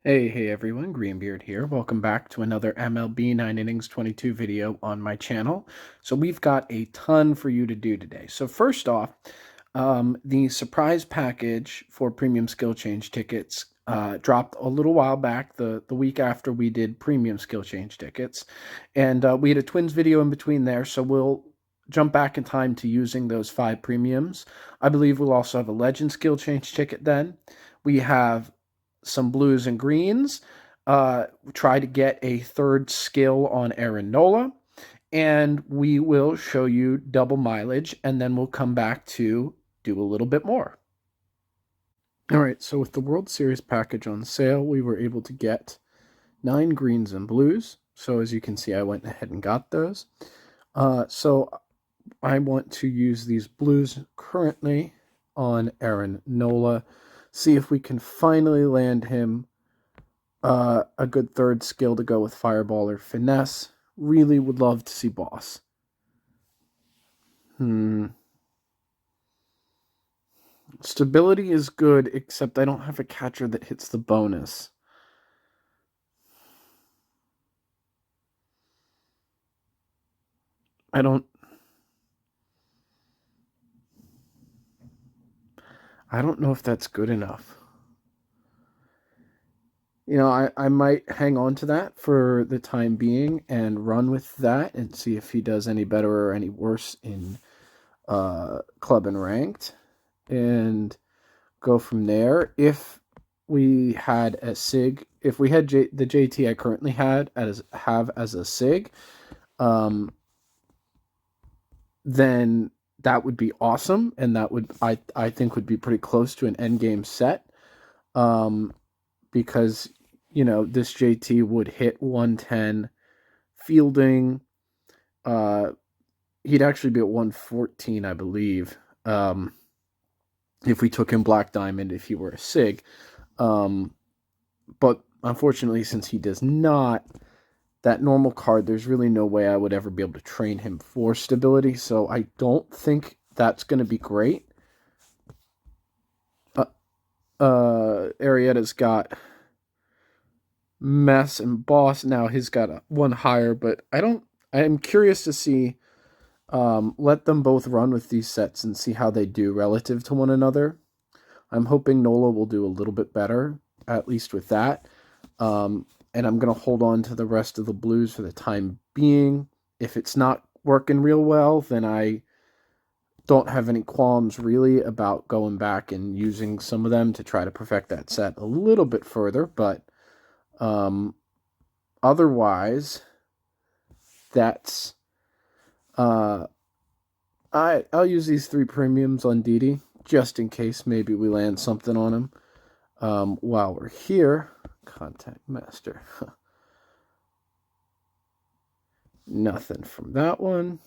Hey everyone, Greenbeard here. Welcome back to another MLB 9 Innings 22 video on my channel. So we've got a ton for you to do today. So first off, the surprise package for premium skill change tickets dropped a little while back, the week after we did premium skill change tickets. And we had a Twins video in between there, so we'll jump back in time to using those 5 premiums. I believe we'll also have a legend skill change ticket then. We have some blues and greens. Try to get a third skill on Aaron Nola. And we will show you double mileage, and then we'll come back to do a little bit more. All right, so with the World Series package on sale, we were able to get 9 greens and blues. So as you can see, I went ahead and got those. So I want to use these blues currently on Aaron Nola. See if we can finally land him a good third skill to go with Fireball or Finesse. Really would love to see Boss. Stability is good, except I don't have a catcher that hits the bonus. I don't know if that's good enough. You know, I might hang on to that for the time being and run with that and see if he does any better or any worse in club and ranked, and go from there. If we had a Sig, if we had the JT I currently have as a Sig, then that would be awesome, and that would I think would be pretty close to an endgame set, because this JT would hit 110 fielding. He'd actually be at 114, I believe, if we took him Black Diamond if he were a Sig. But unfortunately, since he does not, that normal card, there's really no way I would ever be able to train him for stability, so I don't think that's going to be great. Arrieta's got Mess and Boss. Now he's got one higher, but I'm curious to see, let them both run with these sets and see how they do relative to one another. I'm hoping Nola will do a little bit better, at least with that. And I'm going to hold on to the rest of the blues for the time being. If it's not working real well, then I don't have any qualms really about going back and using some of them to try to perfect that set a little bit further. But otherwise, that's I'll use these 3 premiums on Didi just in case maybe we land something on him. While we're here, Contact Master. Nothing from that one.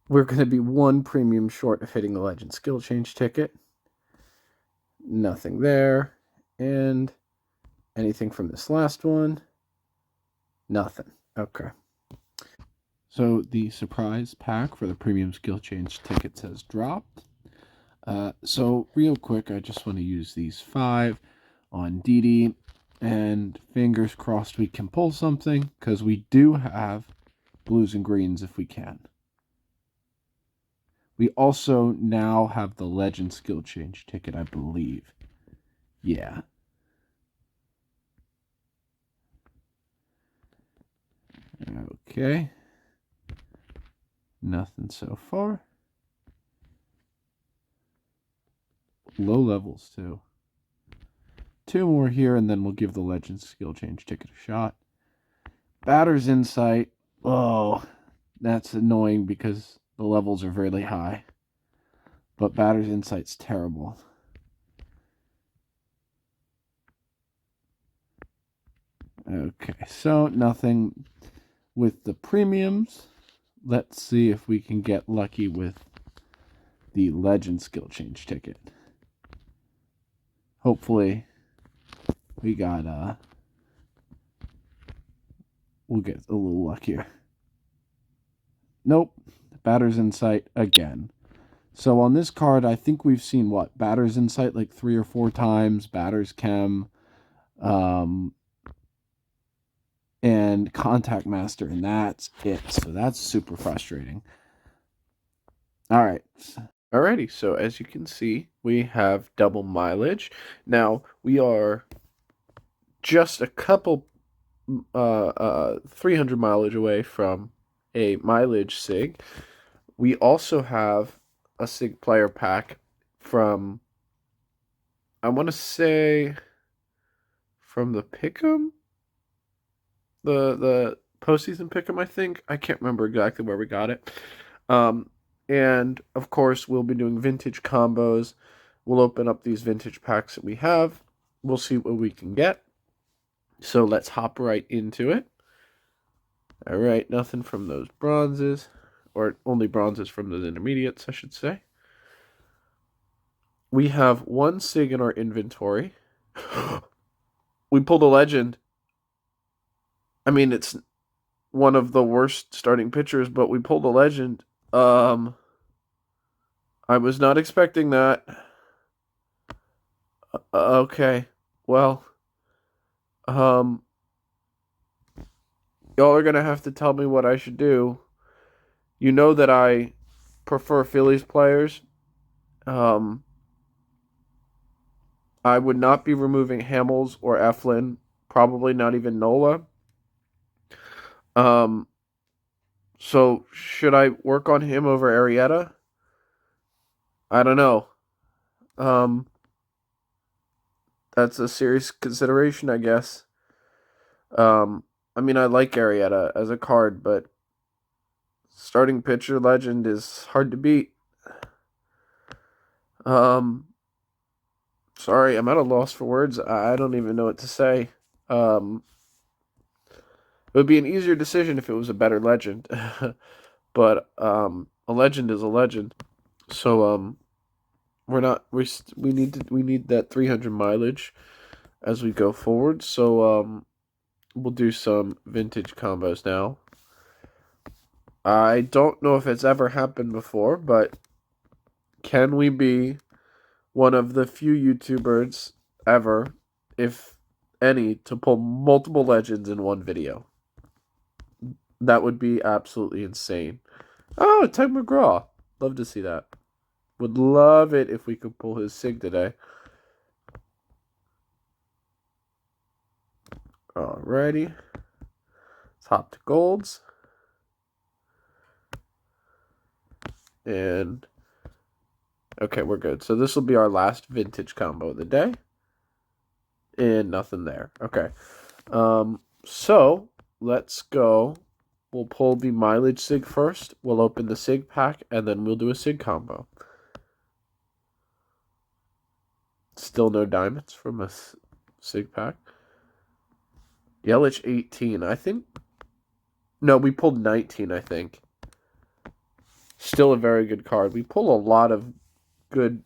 We're going to be 1 premium short of hitting the Legend Skill Change ticket. Nothing there. And anything from this last one? Nothing. Okay. So the surprise pack for the premium skill change tickets has dropped. So real quick, I just want to use these 5 on Didi, and fingers crossed we can pull something, because we do have blues and greens if we can. We also now have the legend skill change ticket, I believe. Yeah. Okay. Nothing so far. Low levels, too. 2 more here, and then we'll give the Legends skill change ticket a shot. Batter's Insight. Oh, that's annoying because the levels are really high. But Batter's Insight's terrible. Okay, so nothing with the premiums. Let's see if we can get lucky with the Legend skill change ticket. Hopefully we got we'll get a little luckier. Nope. Batter's Insight again. So on this card, I think we've seen what? Batter's Insight like 3 or 4 times, Batter's Chem, um, and Contact Master, and that's it. So that's super frustrating. All right. Alrighty, so as you can see, we have double mileage. Now, we are just a couple 300 mileage away from a mileage Sig. We also have a Sig player pack from, I want to say, from the Pick'em? The postseason Pick'em, I think. I can't remember exactly where we got it. And, of course, we'll be doing vintage combos. We'll open up these vintage packs that we have. We'll see what we can get. So let's hop right into it. All right, nothing from those bronzes, or only bronzes from those intermediates, I should say. We have one Sig in our inventory. We pulled a legend. I mean, it's one of the worst starting pitchers, but we pulled a legend. I was not expecting that. Okay, well, y'all are gonna have to tell me what I should do. You know that I prefer Phillies players. I would not be removing Hamels or Eflin, probably not even Nola. Um, so should I work on him over Arrieta? I don't know. Um, that's a serious consideration, I guess. I mean, I like Arrieta as a card, but starting pitcher legend is hard to beat. Um, sorry, I'm at a loss for words. I don't even know what to say. It would be an easier decision if it was a better legend, but a legend is a legend. So we need that 300 mileage as we go forward. So we'll do some vintage combos now. I don't know if it's ever happened before, but can we be one of the few YouTubers ever, if any, to pull multiple legends in one video? That would be absolutely insane. Oh, Ted McGraw. Love to see that. Would love it if we could pull his Sig today. Alrighty. Let's hop to golds. And okay, we're good. So this will be our last vintage combo of the day. And nothing there. Okay. So let's go. We'll pull the mileage Sig first. We'll open the Sig pack, and then we'll do a Sig combo. Still no diamonds from a Sig pack. Yelich 18, I think. No, we pulled 19, I think. Still a very good card. We pull a lot of good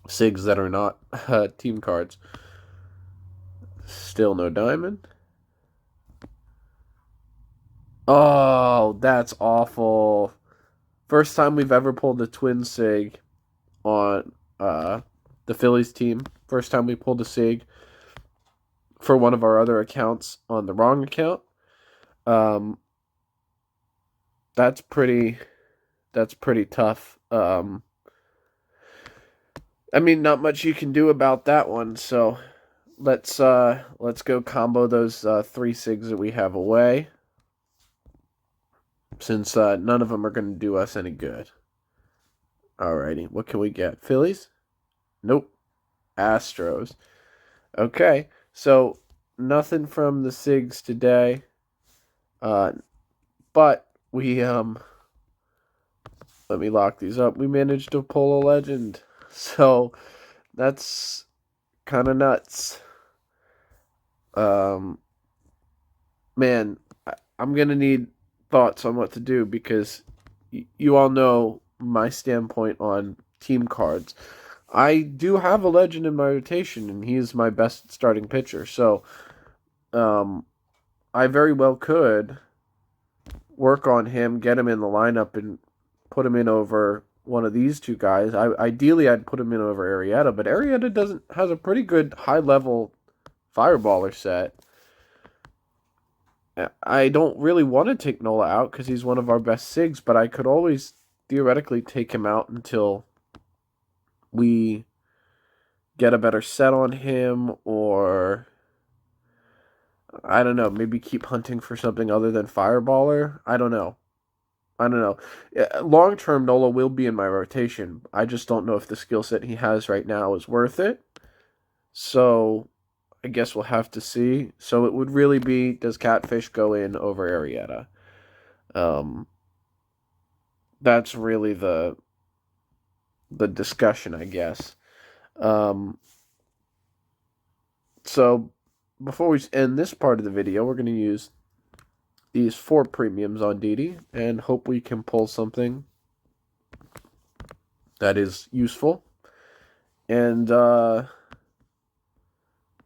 Sigs that are not team cards. Still no diamond. Oh, that's awful. First time we've ever pulled the twin Sig on the Phillies team. First time we pulled a Sig for one of our other accounts on the wrong account. That's pretty tough. I mean, not much you can do about that one. So let's go combo those 3 Sigs that we have away, since none of them are going to do us any good. Alrighty, what can we get? Phillies? Nope. Astros. Okay, so nothing from the Sigs today. But we let me lock these up. We managed to pull a legend. So that's kind of nuts. Man, I'm going to need thoughts on what to do, because you all know my standpoint on team cards. I do have a legend in my rotation, and he is my best starting pitcher. So, I very well could work on him, get him in the lineup, and put him in over one of these two guys. Ideally I'd put him in over Arietta, but Arietta has a pretty good high level fireballer set. I don't really want to take Nola out because he's one of our best SIGs, but I could always theoretically take him out until we get a better set on him, or I don't know, maybe keep hunting for something other than fireballer. I don't know. Long term, Nola will be in my rotation. I just don't know if the skill set he has right now is worth it. So I guess we'll have to see. So it would really be, does Catfish go in over Arietta? That's really the discussion, I guess. So before we end this part of the video, we're going to use these 4 premiums on Didi and hope we can pull something that is useful. And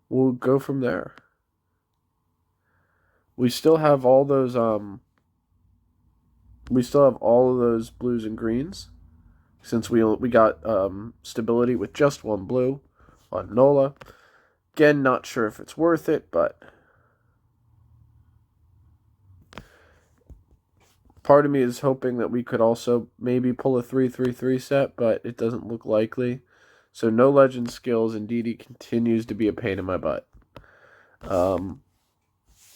we'll go from there. We still have all those blues and greens since we got stability with just 1 blue on Nola. Again, not sure if it's worth it, but part of me is hoping that we could also maybe pull a 3-3-3 set, but it doesn't look likely. So no legend skills, and Didi continues to be a pain in my butt. I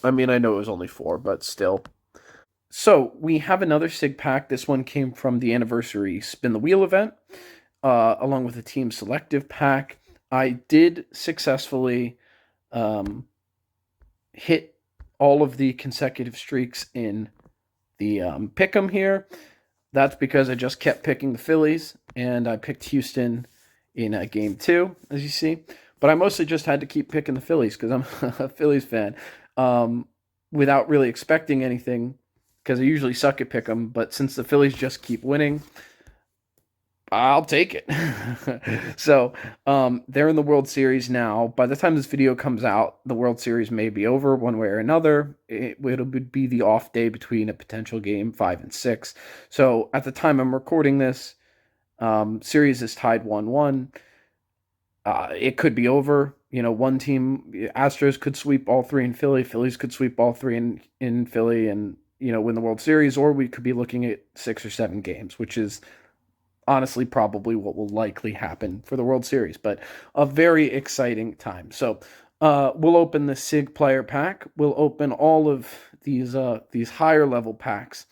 mean, I know it was only 4, but still. So we have another Sig Pack. This one came from the anniversary Spin the Wheel event, along with a team selective pack. I did successfully hit all of the consecutive streaks in the pick'em here. That's because I just kept picking the Phillies, and I picked Houston in game 2, as you see. But I mostly just had to keep picking the Phillies because I'm a Phillies fan, without really expecting anything, because I usually suck at pick'em. But since the Phillies just keep winning, I'll take it. So they're in the World Series now. By the time this video comes out, the World Series may be over one way or another. It would be the off day between a potential game 5 and 6. So at the time I'm recording this, series is tied 1-1. It could be over. You know, one team, Astros could sweep all 3 in Philly. Phillies could sweep all 3 in Philly and, you know, win the World Series. Or we could be looking at 6 or 7 games, which is honestly probably what will likely happen for the World Series, but a very exciting time. So we'll open the Sig player pack. We'll open all of these higher level packs.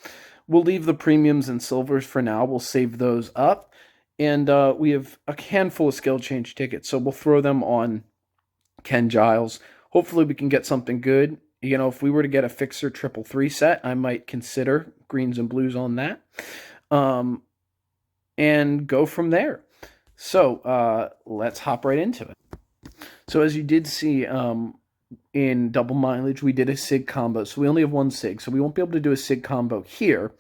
We'll leave the premiums and silvers for now. We'll save those up. And we have a handful of skill change tickets, so we'll throw them on Ken Giles. Hopefully we can get something good. You know, if we were to get a fixer 3-3 set, I might consider greens and blues on that. And go from there. So let's hop right into it. So as you did see in double mileage, we did a Sig combo. So we only have 1 Sig, so we won't be able to do a Sig combo here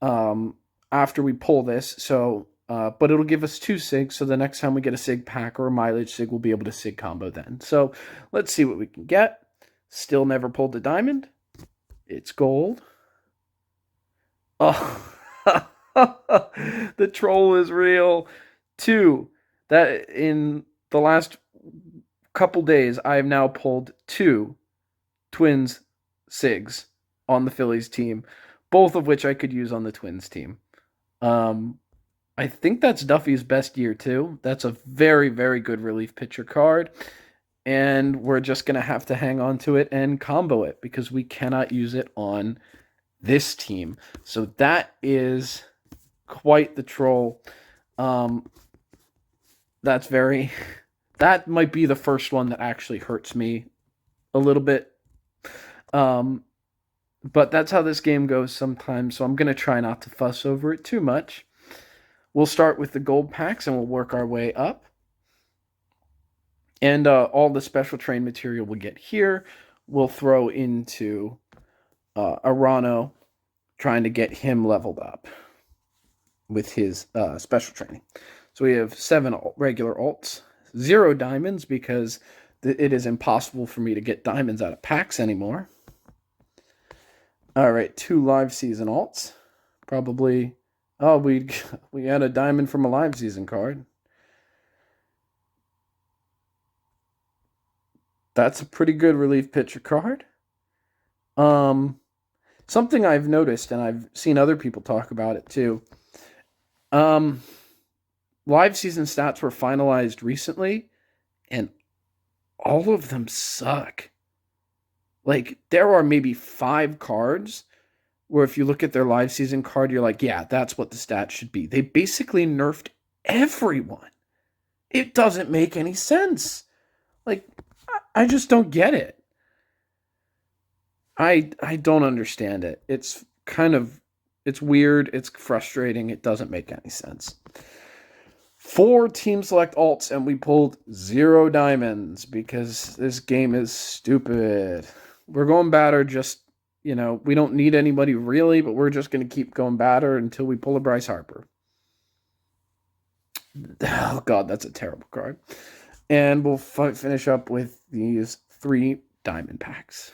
after we pull this. So, but it'll give us 2 Sigs, so the next time we get a Sig pack or a mileage Sig, we'll be able to Sig combo then. So let's see what we can get. Still never pulled a diamond. It's gold. Oh. The troll is real. 2. That in the last couple days, I have now pulled 2 Twins Sigs on the Phillies team, both of which I could use on the Twins team. I think that's Duffy's best year too. That's a very, very good relief pitcher card. And we're just going to have to hang on to it and combo it because we cannot use it on this team. So that is quite the troll. That might be the first one that actually hurts me a little bit. But that's how this game goes sometimes, so I'm going to try not to fuss over it too much. We'll start with the gold packs and we'll work our way up. And all the special train material we'll get here, we'll throw into Arano, trying to get him leveled up with his special training. So we have 7 regular alts, 0 diamonds because it is impossible for me to get diamonds out of packs anymore. All right, 2 live season alts, probably Oh, we had a diamond from a live season card. That's a pretty good relief pitcher card. Um, Something I've noticed, and I've seen other people talk about it too. Um, Live season stats were finalized recently, and all of them suck. Like, there are maybe 5 cards where if you look at their live season card, you're like, yeah, that's what the stats should be. They basically nerfed everyone. It doesn't make any sense. Like, I just don't get it. I don't understand it. It's weird, it's frustrating, it doesn't make any sense. 4 team select alts, and we pulled 0 diamonds because this game is stupid. We're going batter just, we don't need anybody really, but we're just going to keep going batter until we pull a Bryce Harper. Oh, God, that's a terrible card. And we'll finish up with these 3 diamond packs.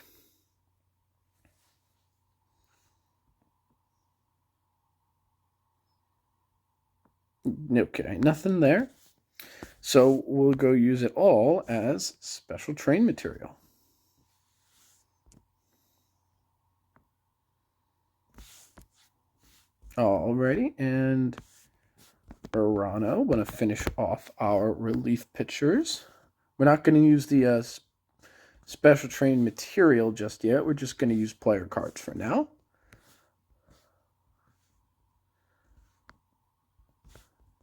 Okay, nothing there. So we'll go use it all as special train material. Alrighty, and Urano, want to finish off our relief pitchers. We're not going to use the special train material just yet. We're just going to use player cards for now.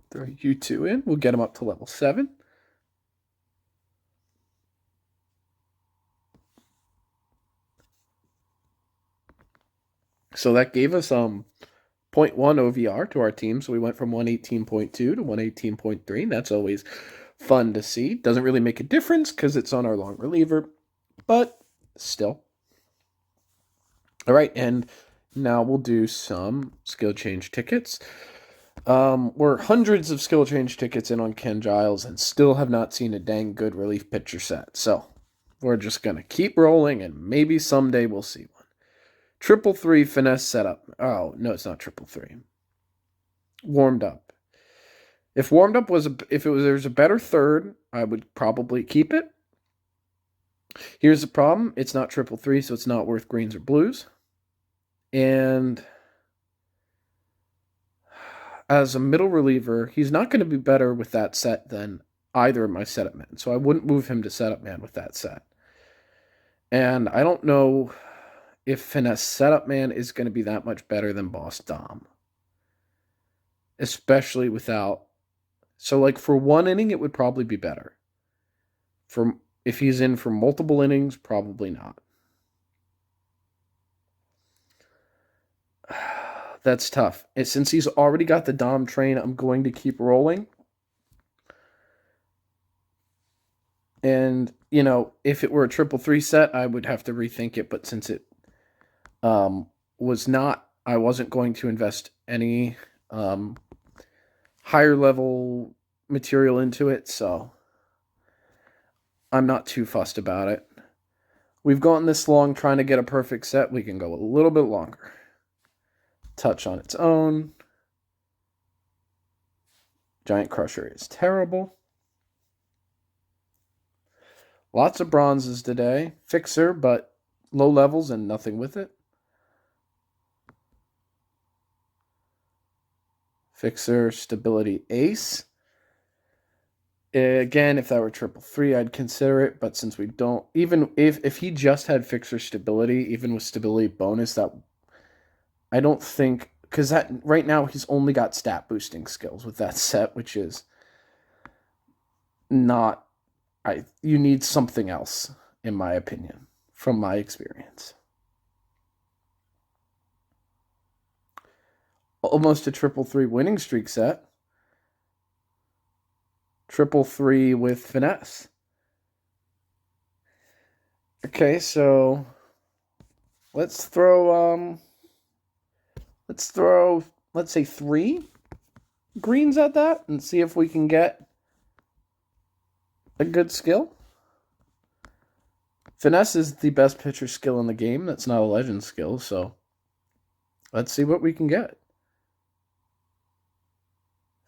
Throw you 2 in. We'll get them up to level 7. So that gave us 0.1 OVR to our team. So we went from 118.2 to 118.3. That's always fun to see. Doesn't really make a difference because it's on our long reliever, but still. All right, and now we'll do some skill change tickets. We're hundreds of skill change tickets in on Ken Giles and still have not seen a dang good relief pitcher set. So we're just going to keep rolling and maybe someday we'll see one. 333 finesse setup. Oh, no, it's not 333. Warmed up. If warmed up was, there's a better third, I would probably keep it. Here's the problem. It's not 333, so it's not worth greens or blues. And as a middle reliever, he's not going to be better with that set than either of my setup men. So I wouldn't move him to setup man with that set. And I don't know if finesse setup man is going to be that much better than boss dom. Especially without... So like for 1 inning, it would probably be better. If he's in for multiple innings, probably not. That's tough. And since he's already got the dom train, I'm going to keep rolling. And, if it were a 333 set, I would have to rethink it. But since it was not, I wasn't going to invest any higher level material into it. So I'm not too fussed about it. We've gone this long trying to get a perfect set. We can go a little bit longer. Touch on its own. Giant Crusher is terrible. Lots of bronzes today. Fixer, but low levels and nothing with it. Fixer, Stability, Ace. Again, if that were 333, I'd consider it. But since we don't, even if he just had Fixer Stability, even with Stability bonus, that I don't think, because that right now he's only got stat boosting skills with that set, which is not. You need something else, in my opinion, from my experience. Almost a 333 winning streak set. 333 with finesse. Okay, so let's throw let's say 3 greens at that and see if we can get a good skill. Finesse is the best pitcher skill in the game. That's not a legend skill, so let's see what we can get.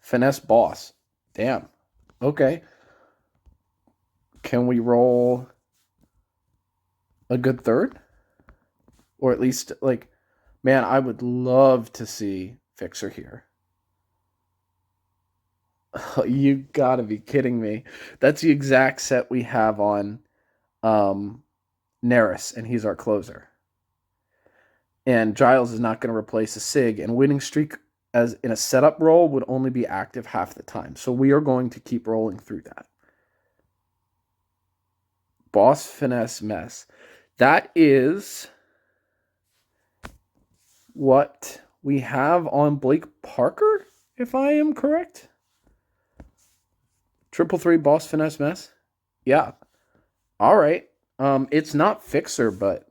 Finesse boss. Damn. Okay. Can we roll a good third? Or at least, like, man, I would love to see Fixer here. You gotta be kidding me. That's the exact set we have on um, Neris, and he's our closer. And Giles is not going to replace a Sig, and winning streak as in a setup roll would only be active half the time. So we are going to keep rolling through that. Boss finesse mess. That is what we have on Blake Parker, if I am correct. 333 boss finesse mess. Yeah. All right. It's not Fixer, but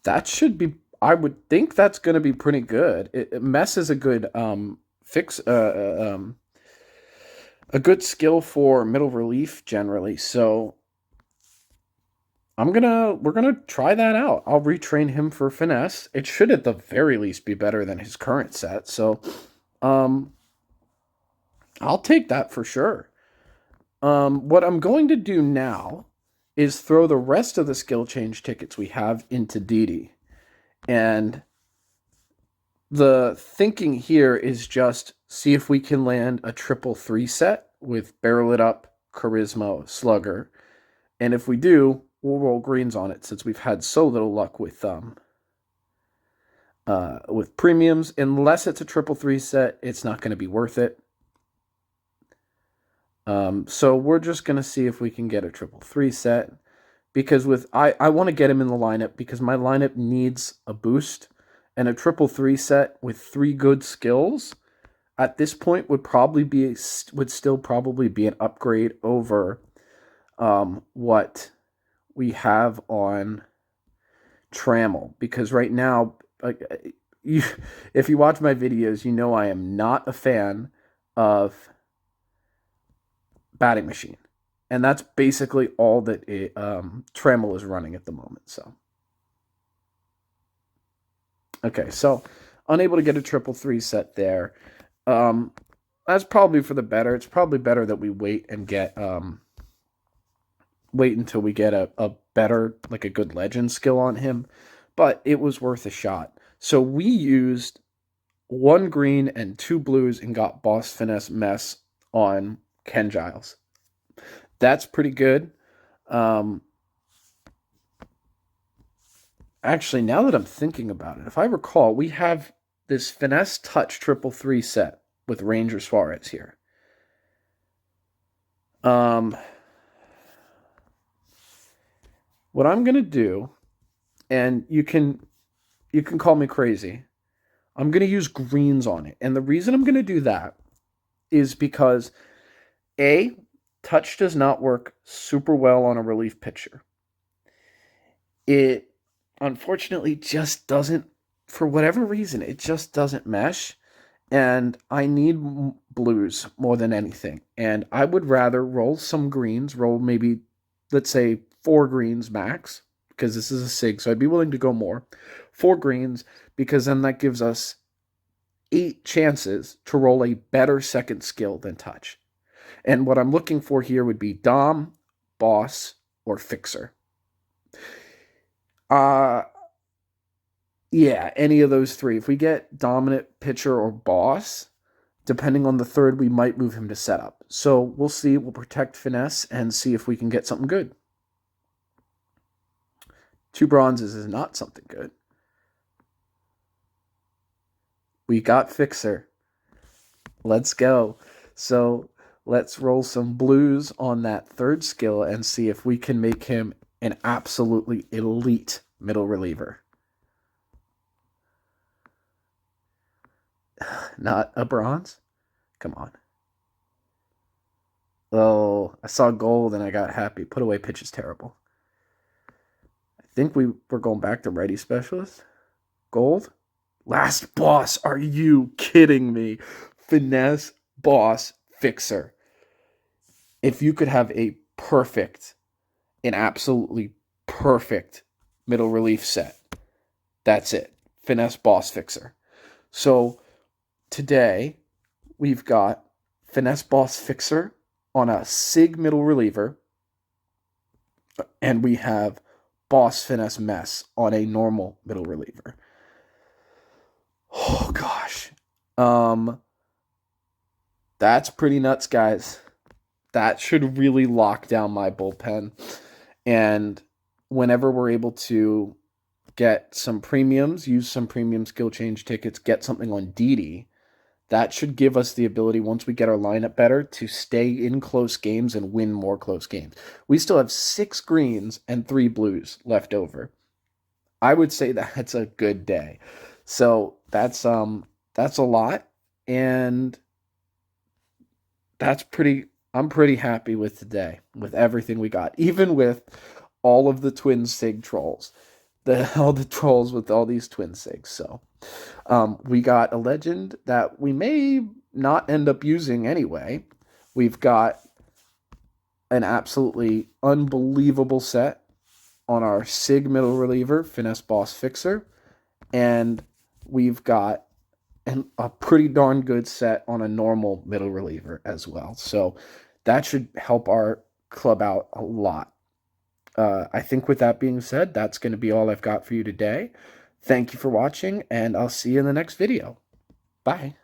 that should be. I would think that's going to be pretty good. Mess is a good fix. A good skill for middle relief generally. So we're gonna try that out. I'll retrain him for finesse. It should at the very least be better than his current set. So, I'll take that for sure. What I'm going to do now is throw the rest of the skill change tickets we have into Didi. And the thinking here is just see if we can land a 333 set with Barrel It Up, Charisma, Slugger. And if we do, we'll roll greens on it since we've had so little luck with premiums. Unless it's a 333 set, it's not going to be worth it. So we're just going to see if we can get a 333 set. Because I want to get him in the lineup because my lineup needs a boost. And a 333 set with 3 good skills at this point would still probably be an upgrade over what we have on Trammel. Because right now, if you watch my videos, you know I am not a fan of Batting Machine. And that's basically all that Trammel is running at the moment. So, okay, so unable to get a 333 set there. That's probably for the better. It's probably better that we wait and wait until we get a better, like a good legend skill on him. But it was worth a shot. So we used 1 green and 2 blues and got Boss Finesse Mess on Ken Giles. That's pretty good. Actually, now that I'm thinking about it, if I recall, we have this Finesse Touch 333 set with Ranger Suarez here. What I'm going to do, and you can call me crazy, I'm going to use greens on it. And the reason I'm going to do that is because, A, touch does not work super well on a relief pitcher. It unfortunately just doesn't, for whatever reason, it just doesn't mesh. And I need blues more than anything. And I would rather roll some greens, roll maybe, let's say, 4 greens max, because this is a SIG, so I'd be willing to go more. 4 greens, because then that gives us 8 chances to roll a better second skill than touch. And what I'm looking for here would be Dom, Boss, or Fixer. Yeah, any of those 3. If we get Dominant, Pitcher, or Boss, depending on the third, we might move him to setup. So we'll see. We'll protect Finesse and see if we can get something good. 2 bronzes is not something good. We got Fixer. Let's go. So let's roll some blues on that third skill and see if we can make him an absolutely elite middle reliever. Not a bronze? Come on. Oh, I saw gold and I got happy. Put away pitch is terrible. I think we're going back to ready specialist. Gold. Last boss. Are you kidding me? Finesse, Boss, Fixer. If you could have an absolutely perfect middle relief set, that's it. Finesse, Boss, Fixer. So today we've got Finesse Boss Fixer on a Sig middle reliever, and we have Boss Finesse Mess on a normal middle reliever. Oh gosh. That's pretty nuts, guys. That should really lock down my bullpen. And whenever we're able to get some premiums, use some premium skill change tickets, get something on Didi, that should give us the ability, once we get our lineup better, to stay in close games and win more close games. We still have 6 greens and 3 blues left over. I would say that's a good day. So that's a lot, and I'm pretty happy with today, with everything we got, even with all of the twin sig trolls, all the trolls with all these twin sigs. So we got a legend that we may not end up using anyway. We've got an absolutely unbelievable set on our Sig middle reliever, Finesse Boss Fixer, and we've got a pretty darn good set on a normal middle reliever as well. So that should help our club out a lot. I think with that being said, that's going to be all I've got for you today. Thank you for watching, and I'll see you in the next video. Bye.